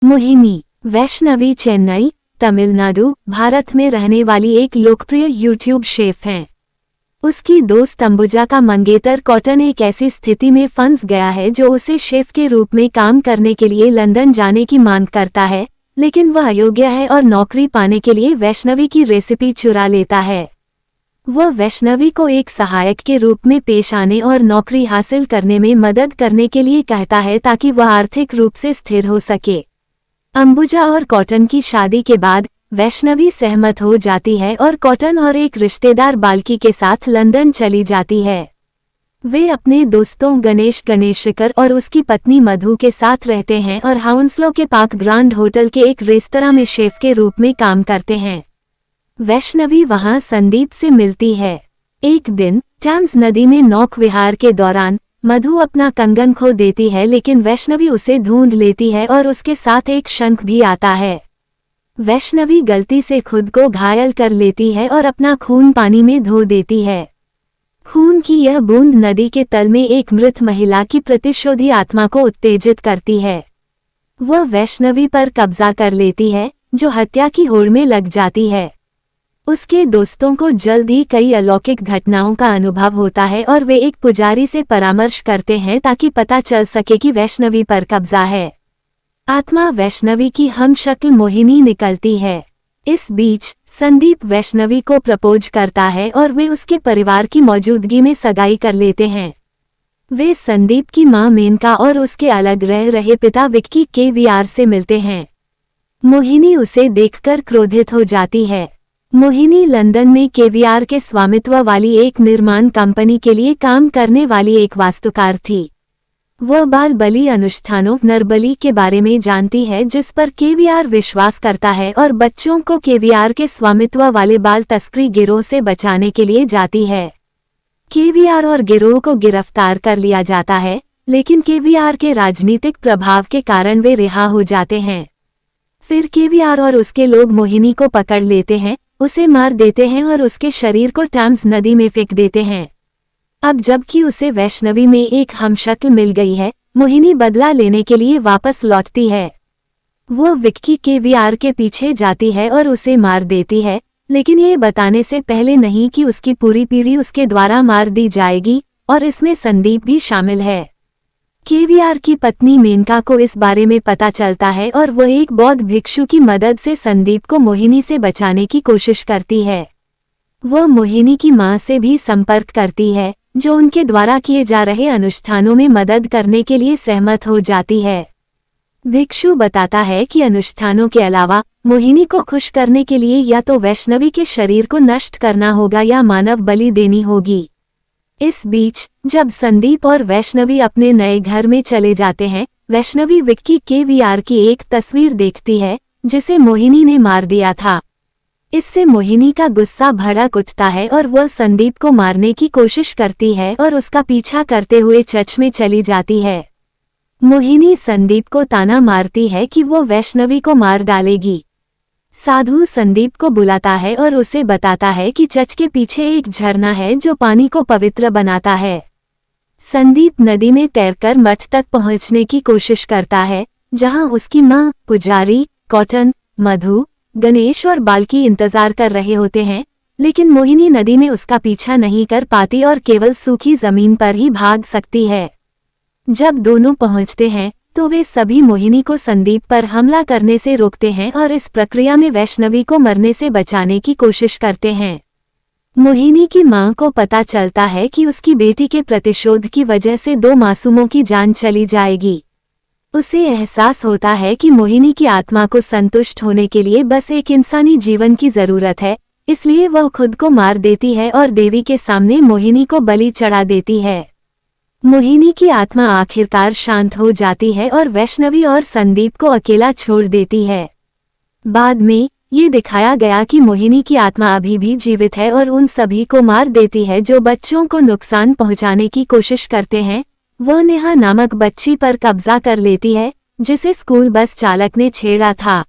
मोहिनी वैष्णवी चेन्नई, तमिलनाडु, भारत में रहने वाली एक लोकप्रिय यूट्यूब शेफ हैं। उसकी दोस्त अंबुजा का मंगेतर कॉटन एक ऐसी स्थिति में फंस गया है जो उसे शेफ के रूप में काम करने के लिए लंदन जाने की मांग करता है, लेकिन वह अयोग्य है और नौकरी पाने के लिए वैष्णवी की रेसिपी चुरा लेता है। वह वैष्णवी को एक सहायक के रूप में पेश आने और नौकरी हासिल करने में मदद करने के लिए कहता है ताकि वह आर्थिक रूप से स्थिर हो सके। अंबुजा और कॉटन की शादी के बाद वैष्णवी सहमत हो जाती है और कॉटन और एक रिश्तेदार बाल्की के साथ लंदन चली जाती है। वे अपने दोस्तों गणेश गणेशकर और उसकी पत्नी मधु के साथ रहते हैं और हाउंसलो के पार्क ग्रांड होटल के एक रेस्तरां में शेफ के रूप में काम करते हैं। वैष्णवी वहां संदीप से मिलती है। एक दिन टेम्स नदी में नौक विहार के दौरान मधु अपना कंगन खो देती है, लेकिन वैष्णवी उसे ढूंढ लेती है और उसके साथ एक शंख भी आता है। वैष्णवी गलती से खुद को घायल कर लेती है और अपना खून पानी में धो देती है। खून की यह बूंद नदी के तल में एक मृत महिला की प्रतिशोधी आत्मा को उत्तेजित करती है। वह वैष्णवी पर कब्जा कर लेती है, जो हत्या की होड़ में लग जाती है। उसके दोस्तों को जल्द ही कई अलौकिक घटनाओं का अनुभव होता है और वे एक पुजारी से परामर्श करते हैं ताकि पता चल सके कि वैष्णवी पर कब्जा है। आत्मा वैष्णवी की हमशक्ल मोहिनी निकलती है। इस बीच संदीप वैष्णवी को प्रपोज करता है और वे उसके परिवार की मौजूदगी में सगाई कर लेते हैं। वे संदीप की मां मेनका और उसके अलग रह रहे पिता विक्की केवीआर से मिलते हैं। मोहिनी उसे देखकर क्रोधित हो जाती है। मोहिनी लंदन में केवीआर के स्वामित्व वाली एक निर्माण कंपनी के लिए काम करने वाली एक वास्तुकार थी। वह बाल बलि अनुष्ठानों नरबलि के बारे में जानती है, जिस पर केवीआर विश्वास करता है और बच्चों को केवीआर के स्वामित्व वाले बाल तस्करी गिरोह से बचाने के लिए जाती है। केवीआर और गिरोह को गिरफ्तार कर लिया जाता है, लेकिन केवीआर के राजनीतिक प्रभाव के कारण वे रिहा हो जाते हैं। फिर केवीआर और उसके लोग मोहिनी को पकड़ लेते हैं, उसे मार देते हैं और उसके शरीर को टेम्स नदी में फेंक देते हैं। अब जबकि उसे वैष्णवी में एक हमशक्ल मिल गई है, मोहिनी बदला लेने के लिए वापस लौटती है। वो विक्की केवीआर के पीछे जाती है और उसे मार देती है, लेकिन ये बताने से पहले नहीं कि उसकी पूरी पीढ़ी उसके द्वारा मार दी जाएगी और इसमें संदीप भी शामिल है। केवीआर की पत्नी मेनका को इस बारे में पता चलता है और वह एक बौद्ध भिक्षु की मदद से संदीप को मोहिनी से बचाने की कोशिश करती है। वह मोहिनी की मां से भी संपर्क करती है, जो उनके द्वारा किए जा रहे अनुष्ठानों में मदद करने के लिए सहमत हो जाती है। भिक्षु बताता है कि अनुष्ठानों के अलावा मोहिनी को खुश करने के लिए या तो वैष्णवी के शरीर को नष्ट करना होगा या मानव बलि देनी होगी। इस बीच जब संदीप और वैष्णवी अपने नए घर में चले जाते हैं, वैष्णवी विक्की केवीआर की एक तस्वीर देखती है जिसे मोहिनी ने मार दिया था। इससे मोहिनी का गुस्सा भड़क उठता है और वह संदीप को मारने की कोशिश करती है और उसका पीछा करते हुए चर्च में चली जाती है। मोहिनी संदीप को ताना मारती है कि वो वैष्णवी को मार डालेगी। साधु संदीप को बुलाता है और उसे बताता है कि चर्च के पीछे एक झरना है जो पानी को पवित्र बनाता है। संदीप नदी में तैरकर मठ तक पहुंचने की कोशिश करता है, जहां उसकी मां, पुजारी, कॉटन, मधु, गणेश और बाल्की इंतजार कर रहे होते हैं, लेकिन मोहिनी नदी में उसका पीछा नहीं कर पाती और केवल सूखी जमीन पर ही भाग सकती है। जब दोनों पहुंचते हैं तो वे सभी मोहिनी को संदीप पर हमला करने से रोकते हैं और इस प्रक्रिया में वैष्णवी को मरने से बचाने की कोशिश करते हैं। मोहिनी की मां को पता चलता है कि उसकी बेटी के प्रतिशोध की वजह से 2 मासूमों की जान चली जाएगी। उसे एहसास होता है कि मोहिनी की आत्मा को संतुष्ट होने के लिए बस एक इंसानी जीवन की जरूरत है, इसलिए वह खुद को मार देती है और देवी के सामने मोहिनी को बलि चढ़ा देती है। मोहिनी की आत्मा आखिरकार शांत हो जाती है और वैष्णवी और संदीप को अकेला छोड़ देती है। बाद में ये दिखाया गया कि मोहिनी की आत्मा अभी भी जीवित है और उन सभी को मार देती है जो बच्चों को नुकसान पहुंचाने की कोशिश करते हैं। वह नेहा नामक बच्ची पर कब्जा कर लेती है, जिसे स्कूल बस चालक ने छेड़ा था।